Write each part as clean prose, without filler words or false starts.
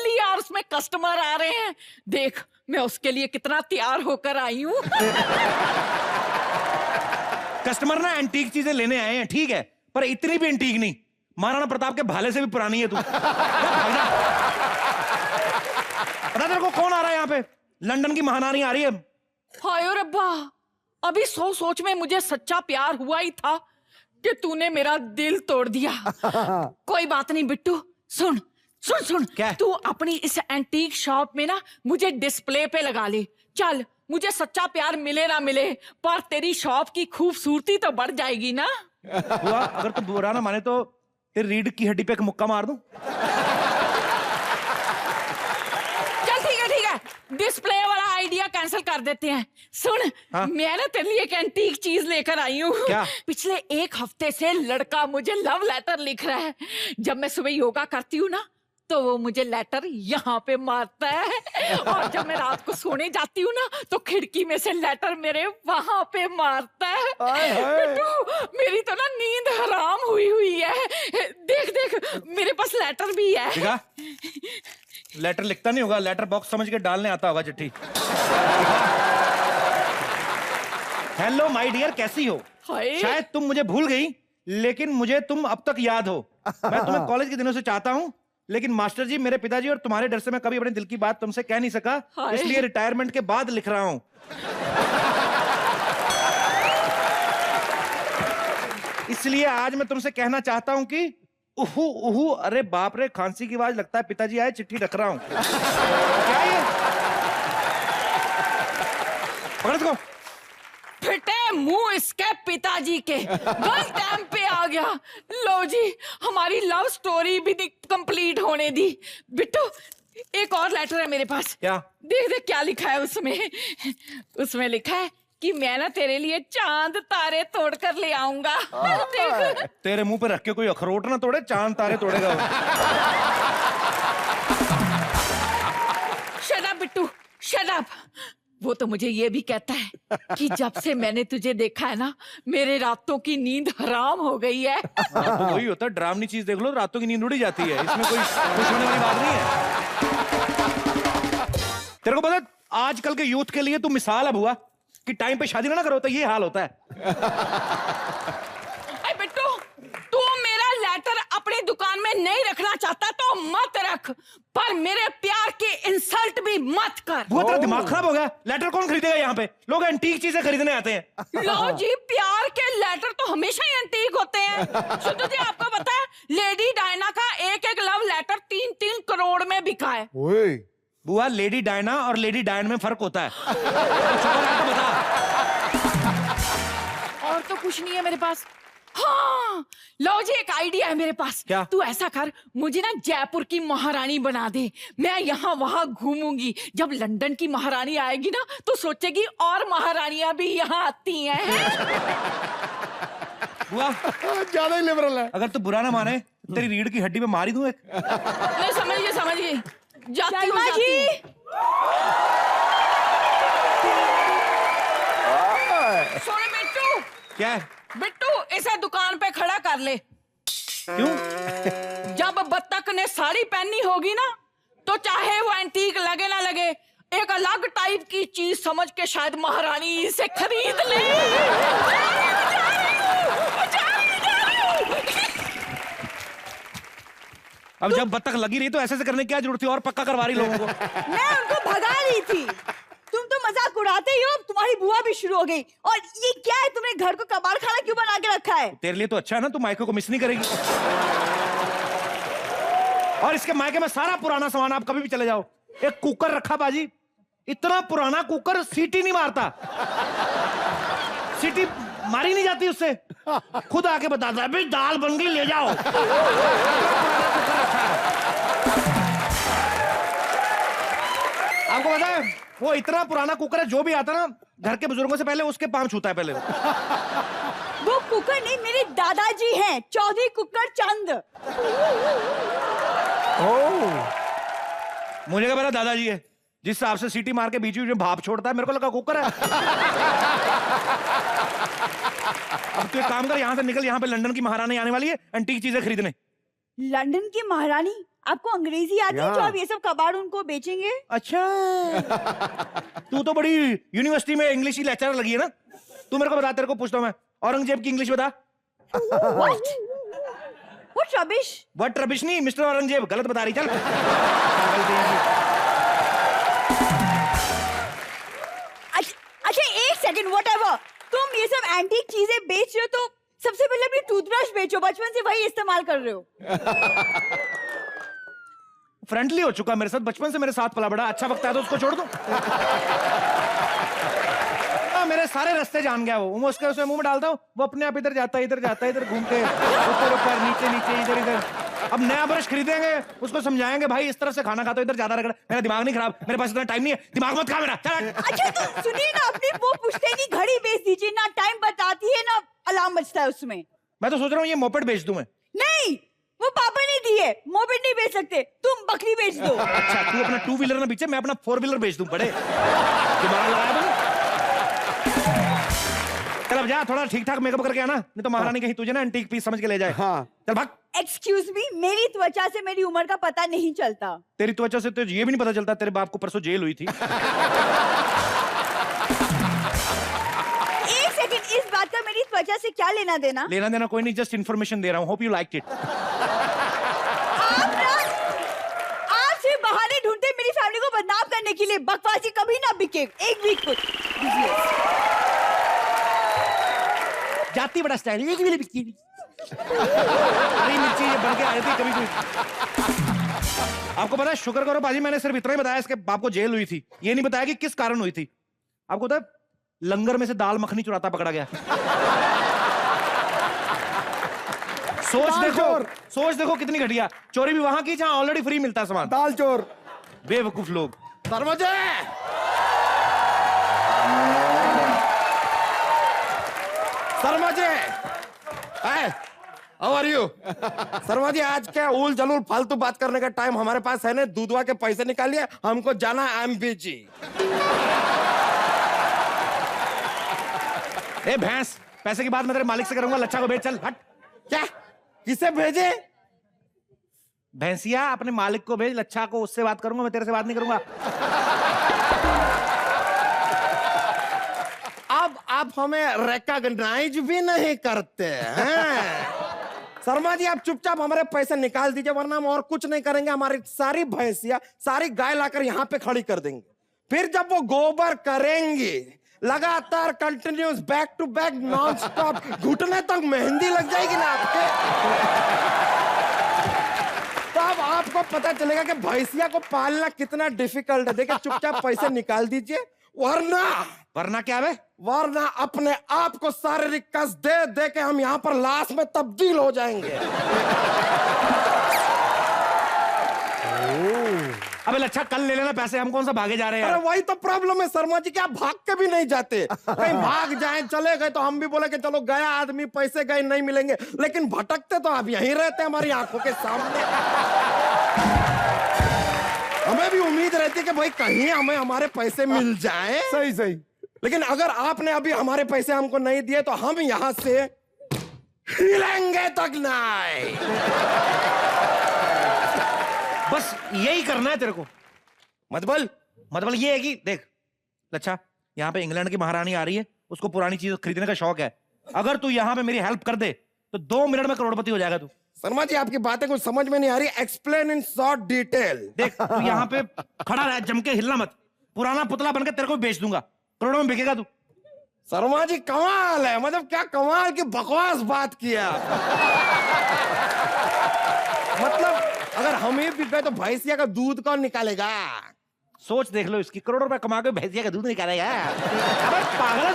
Finally यार उसमें customer आ रहे हैं। देख मैं उसके लिए कितना तैयार होकर आई हूँ। कस्टमर ना एंटीक चीजें लेने आए हैं, ठीक है, पर इतनी भी एंटीक नहीं। महाराणा प्रताप के भाले से भी पुरानी है तू। पता तेरे को कौन आ रहा है यहाँ पे? लंदन की महारानी आ रही है। हाय रब्बा, अभी सोच में मुझे सच्चा प्यार हुआ ही था कि तूने मेरा दिल तोड़ दिया। कोई बात नहीं बिट्टू, सुन सुन सुन, क्या? तू अपनी इस एंटीक शॉप में ना मुझे डिस्प्ले पे लगा ले। चल, मुझे सच्चा प्यार मिले ना मिले, पर तेरी शॉप की खूबसूरती तो बढ़ जाएगी ना। हुआ, अगर तू बुरा ना माने तो तेरी रीढ़ की हड्डी पे एक मुक्का मार दूं। चल ठीक है, डिस्प्ले वाला आइडिया कैंसिल कर देते हैं। सुन, हाँ? मैं ना तेरे लिए एक एंटीक चीज लेकर आई हूँ। क्या? पिछले एक हफ्ते से लड़का मुझे लव लेटर लिख रहा है। जब मैं सुबह योगा करती हूँ ना, तो वो मुझे लेटर यहाँ पे मारता है, और जब मैं रात को सोने जाती हूँ ना, तो खिड़की में से लेटर मेरे वहां पे मारता है। बिट्टू, मेरी तो ना नींद हराम हुई है। देख देख, मेरे पास लेटर भी है। देखा? लेटर लिखता नहीं होगा, लेटर बॉक्स समझ के डालने आता होगा चिट्ठी। हेलो माय डियर, कैसी हो? शायद तुम मुझे भूल गई, लेकिन मुझे तुम अब तक याद हो। मैं तुम्हें कॉलेज के दिनों से चाहता हूँ, लेकिन मास्टर जी, मेरे पिताजी और तुम्हारे डर से मैं कभी अपने दिल की बात तुमसे कह नहीं सका, इसलिए रिटायरमेंट के बाद लिख रहा हूँ। इसलिए आज मैं तुमसे कहना चाहता हूँ कि उहू उहू, अरे बाप रे, खांसी की आवाज, लगता है पिताजी आए, चिट्ठी रख रहा हूँ। क्या ये? पकड़ इसको। फिटे मुंह इसके पिताजी के, गलत टाइम पे आ गया। लो जी, हमारी लव स्टोरी भी कंप्लीट होने दी। बिट्टू, एक और लेटर है मेरे पास। क्या? देख देख क्या लिखा है उसमें। उसमें लिखा है कि मैं ना तेरे लिए चांद तारे तोड़ कर ले आऊंगा। देख। तेरे मुंह पे रख के कोई अखरोट ना तोड़े, चांद तारे तोड़ेगा। Shut up Bittu, shut up. वो तो मुझे ये भी कहता है कि जब से मैंने तुझे देखा है ना, मेरे रातों की नींद हराम हो गई है। हाँ, तो वही होता है, डरावनी चीज देख लो, रातों की नींद उड़ी जाती है। इसमें कोई खुश होने वाली बात नहीं है। तेरे को पता, आजकल के यूथ के लिए तू मिसाल है बुआ, कि टाइम पे शादी ना करो तो ये हाल होता है। बिट्टू, तू मेरा लेटर अपनी दुकान में नहीं रखना चाहता तो मत रख, पर मेरे प्यार की इंसल्ट भी मत कर। बुआ, तेरा दिमाग खराब हो गया? लेटर कौन खरीदेगा यहाँ पे? लोग एंटीक चीजें खरीदने आते हैं। लो जी, प्यार के लेटर तो हमेशा ही एंटीक होते हैं। सुनो जी, आपको पता है लेडी डायना का एक एक लव लेटर 3-3 करोड़ में बिका है। बुआ, लेडी डायना और लेडी डायन में फर्क होता है। तो बता। और तो कुछ नहीं है मेरे पास। हाँ, लो जी, एक आइडिया है मेरे पास। क्या? तू ऐसा कर, मुझे ना जयपुर की महारानी बना दे। मैं यहाँ वहाँ घूमूंगी। जब लंदन की महारानी आएगी ना, तो सोचेगी और महारानियां भी यहाँ आती हैं। बुआ, ज्यादा ही लिबरल है। अगर तू बुरा ना माने, तेरी रीढ़ की हड्डी पे मारी दूं एक। नहीं, समझिए जाती हूँ। सुन बिट्टू। क्या है? बिट्टू, इसे दुकान पे खड़ा कर ले। क्यों? जब बत्तख ने साड़ी पहनी होगी ना, तो चाहे वो एंटीक लगे ना लगे, एक अलग टाइप की चीज समझ के शायद महारानी इसे खरीद ले। अब जब बत्तख लगी रही तो ऐसे करने की क्या जरूरत थी? और पक्का करवा रही लोगों को। मैं उनको भगा रही थी। तुम तो मजाक उड़ाते ही हो, तुम्हारी बुआ भी शुरू हो गई। और ये क्या है, तुमने घर को कबाड़ खाना क्यों बना के रखा है? तेरे लिए तो अच्छा है ना, तू मायके को मिस नहीं करेगी। और इसके मायके में सारा पुराना सामान, आप कभी भी चले जाओ। एक कुकर रखा बाजी, इतना पुराना कुकर, सीटी नहीं मारता। सीटी मारी नहीं जाती उससे, खुद आके बताता है, भाई दाल बन गई, ले जाओ। आपको पता है, वो इतना पुराना कुकर है, जो भी आता ना घर के बुजुर्गों से पहले उसके पांव छूता है पहले। वो कुकर नहीं, मेरे दादाजी हैं, चौधरी कुकर चंद। मुझे क्या पता दादाजी है, जिस हिसाब से सीटी मार के बीच में भाप छोड़ता है, मेरे को लगा कुकर है। अब तू एक काम कर, यहाँ से निकल, यहाँ पे लंदन की महारानी आने वाली है एंटीक चीजें खरीदने। लंदन की महारानी आपको अंग्रेजी आती है जो आप ये सब कबाड़ उनको बेचेंगे? अच्छा तू तो बड़ी यूनिवर्सिटी में इंग्लिश की लेक्चरर लगी है ना। तू मेरे को बता, तेरे को पूछता हूँ मैं, औरंगजेब की इंग्लिश बता। What rubbish? व्हाट रबिश नहीं, मिस्टर औरंगजेब गलत बता रही। चल अच्छा एक सेकंड, whatever. तुम ये सब एंटीक चीजें बेच रहे हो तो सबसे पहले अपनी टूथब्रश बेचो, बचपन से वही इस्तेमाल कर रहे हो। फ्रेंडली हो चुका मेरे साथ, बचपन से मेरे साथ पला बड़ा। अच्छा वक्त है तो उसको छोड़ दो। मेरे सारे रास्ते जान गया वो, मैं उसके मुंह में डालता हूँ, वो अपने आप इधर जाता है इधर घूम के ऊपर ऊपर नीचे नीचे इधर इधर। अब नया ब्रश खरीदेंगे, उसको समझाएंगे भाई इस तरह से खाना खाता, इधर ज्यादा रगड़ा। मेरा दिमाग नहीं खराब, मेरे पास इतना टाइम नहीं है, दिमाग मत खा मेरा। अच्छा तो सुनिए ना, अपनी वो पुश्तैनी घड़ी बेच दीजिए ना, टाइम बताती है ना, अलार्म बजता है उसमें। मैं तो सोच रहा हूँ ये मोपेड बेच दूं मैं। नहीं, वो पापा ने दी है, मोपेड नहीं बेच सकते, तुम बकरी बेच दो। अच्छा तू अपना 2 व्हीलर ना बेचे, मैं अपना 4 व्हीलर बेच दूं। बड़े दिमाग लगाया तुम। चल अब जा, थोड़ा ठीक ठाक मेकअप करके आना, नहीं तो महारानी कहीं तुझे ना एंटीक पीस समझ के ले जाए। हाँ। चल भाग। एक्सक्यूज मी, मेरी त्वचा से मेरी उम्र का पता नहीं चलता। तेरी त्वचा से तो ये भी नहीं पता चलता तेरे बाप को परसों जेल हुई थी। एक सेकंड, इस बात का मेरी त्वचा से क्या लेना देना? लेना देना कोई नहीं, जस्ट इन्फॉर्मेशन दे रहा हूँ। Hope you like it. आप सिर्फ बहाने ढूंढते मेरी फैमिली को बदनाम करने के लिए। बकवासी कभी ना बिके, एक वीक कुछ जाती बड़ा स्टाइल, ये भी बिकी हरी मिर्ची ये बन के आई थी कभी कोई। आपको पता है, शुक्र करो बाजी, मैंने सिर्फ इतना ही बताया इसके बाप को जेल हुई थी, ये नहीं बताया कि किस कारण हुई थी। आपको पता है लंगर में से दाल मखनी चुराता पकड़ा गया। सोच देखो कितनी घटिया चोरी भी वहां की जहां ऑलरेडी फ्री मिलता है सामान। दाल चोर। बेवकूफ लोग। सरमजे how are you? Sharma ji आज क्या उल जलूल फालतू बात करने का टाइम हमारे पास है ना, दूधवा के पैसे निकालिए, हमको जाना है एमबीजी। ए भैंस, पैसे की बात मैं तेरे मालिक से करूंगा, लच्छा को भेज। चल हट। क्या? किसे भेजे? भैंसिया अपने मालिक को भेज, लच्छा को उससे बात करूंगा, मैं तेरे से बात नहीं करूंगा। अब आप हमें रिकॉग्नाइज भी नहीं करते हैं। शर्मा जी आप चुपचाप हमारे पैसे निकाल दीजिए, वरना हम और कुछ नहीं करेंगे। हमारी सारी भैंसिया सारी गाय लाकर यहाँ पे खड़ी कर देंगे, फिर जब वो गोबर करेंगे लगातार continuous back to back non stop, घुटने तक मेहंदी लग जाएगी ना आपके। तो अब आपको पता चलेगा कि भैंसिया को पालना कितना डिफिकल्ट है। देखिए चुपचाप पैसे निकाल दीजिए, वरना क्या है? वरना अपने आप को शारीरिक कष्ट दे दे के हम यहाँ पर लाश में तब्दील हो जाएंगे। अबे लच्छा कल ले लेना पैसे, हम कौन सा भागे जा रहे हैं? अरे वही तो प्रॉब्लम है शर्मा जी, क्या भाग के भी नहीं जाते। कहीं भाग जाए चले गए तो हम भी बोले कि चलो गया आदमी, पैसे गए नहीं मिलेंगे, लेकिन भटकते तो आप यहीं रहते हमारी आंखों के सामने। हमें भी उम्मीद रहती है कि भाई कहीं हमें हमारे पैसे मिल जाएं। सही सही। लेकिन अगर आपने अभी हमारे पैसे हमको नहीं दिए तो हम यहाँ से हिलेंगे तक नहीं। बस यही करना है तेरे को। मतलब ये है कि देख अच्छा, यहाँ पे इंग्लैंड की महारानी आ रही है, उसको पुरानी चीज खरीदने का शौक है। अगर तू यहाँ पे मेरी हेल्प कर दे तो 2 मिनट में करोड़पति हो जाएगा तू। शर्मा जी आपकी बातें कुछ समझ में नहीं आ रही, एक्सप्लेन इन शॉर्ट डिटेल। देख तू यहाँ पे खड़ा रह, जम के हिलना मत, पुराना पुतला बनकर तेरे को बेच दूंगा, करोड़ों में बिकेगा तू। शर्मा जी कमाल है, मतलब क्या कमाल की बकवास बात किया। मतलब अगर हम ही बिक गए तो भैंसिया का दूध कौन निकालेगा? सोच देख लो इसकी, करोड़ों रुपए कमा के भैंसिया का दूध निकालेगा। अबे पागल है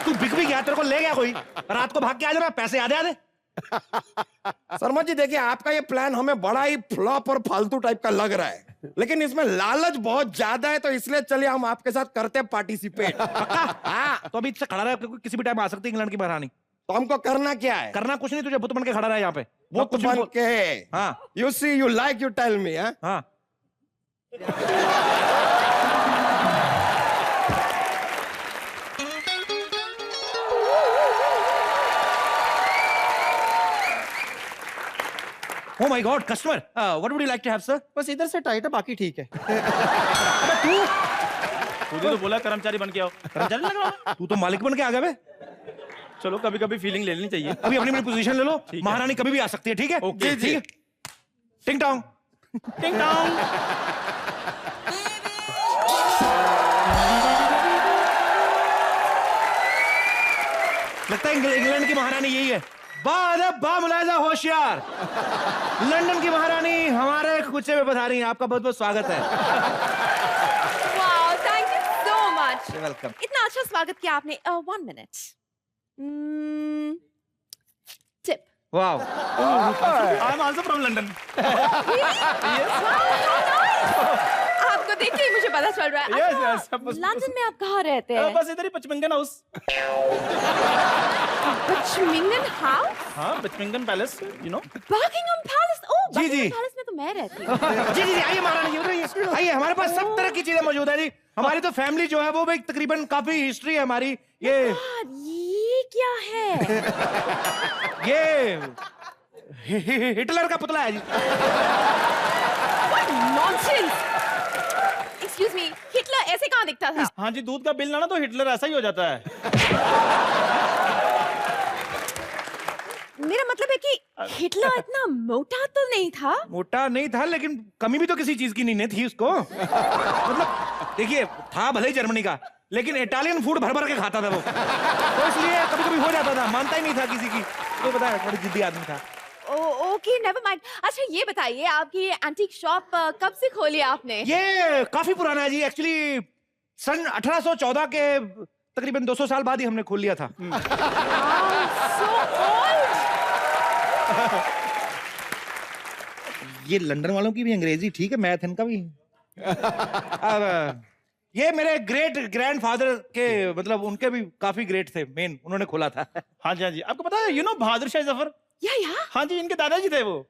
तू बिक भी गया, तेरे को ले गया कोई, रात को भाग के आ जाना, पैसे आधे आधे। शर्मा जी देखिए आपका ये प्लान हमें बड़ा ही फ्लॉप और फालतू टाइप का लग रहा है, लेकिन इसमें लालच बहुत ज्यादा है, तो इसलिए चलिए हम आपके साथ करते हैं पार्टिसिपेट। हाँ तो अभी इससे खड़ा रहा, किसी भी टाइम आ सकती है इंग्लैंड की महारानी। तो हमको करना क्या है? करना कुछ नहीं, तुझे बुत बन के खड़ा रहा यहाँ पे। बुत बन के? हाँ। You see you like you tell me. हाँ Oh my God, customer. What would you like to have, sir? बस इधर से टाइट है, बाकी ठीक है। अबे तूने तो बोला कर्मचारी बन के आओ, कर्मचारी लग रहा तू तो मालिक बन के आ गया बे। चलो कभी कभी फीलिंग ले लेनी चाहिए। अभी अपनी पोजीशन ले लो, ठीक है। महारानी कभी भी आ सकती है, ठीक है? ओके, ठीक है। टिंग टोंग। टिंग टोंग। लगता है इंग्लैंड की महारानी यही है। मुलाजा होशियार। लंदन की महारानी हमारे कुचे में पधारी हैं। आपका बहुत बहुत स्वागत है। Wow, thank you so much. Welcome. इतना अच्छा स्वागत किया आपने। 1 minute. Tip. Wow. I am also from London. आपको देख के ही मुझे पता चल रहा है। Yes, अच्छा, yes, लंदन में आप कहाँ रहते हैं? बस इधर ही पचमिंगन हाउस। Buckingham house? हाँ, Buckingham palace, you know. Buckingham palace. Oh, जी, जी। बकिंगम पैलेस में तो मैं रहती हूँ। जी जी जी, आइए महारानी जी, उतरिए। आइए, हमारे पास सब तरह की चीजें मौजूद है जी। हमारी तो फैमिली जो है वो भी तकरीबन काफी हिस्ट्री है हमारी। ये क्या है? ये हिटलर का पुतला है जी। नॉनसेंस। एक्सक्यूज मी, हिटलर ऐसे कहाँ दिखता था? हाँ जी, दूध का बिल ना तो हिटलर ऐसा ही हो जाता है। मेरा मतलब है कि हिटलर इतना मोटा तो नहीं था। मोटा नहीं था, लेकिन कमी भी तो किसी चीज की नहीं थी उसको। मतलब देखिए, था भले ही जर्मनी का, लेकिन इटालियन फूड भर भर के खाता था वो, तो इसलिए कभी कभी हो जाता था, मानता ही नहीं था किसी की। तो पता है, बड़ी जिद्दी आदमी था। Okay, never mind. अच्छा ये बताइए, आपकी एंटीक शॉप कब से खोली आपने? ये काफी पुराना है जी। एक्चुअली सन 1814 के तकरीबन 200 साल बाद ही हमने खोल लिया था। So old. ये लंदन वालों की भी अंग्रेजी ठीक है, मैथ इनका भी। अब ये मेरे ग्रेट ग्रैंडफादर के, मतलब उनके भी काफी ग्रेट थे, मेन उन्होंने खोला था। हाँ जी, हाँ जी। आपको पता है, यू नो बहादुर शाह जफर? या हाँ जी, इनके दादाजी थे वो।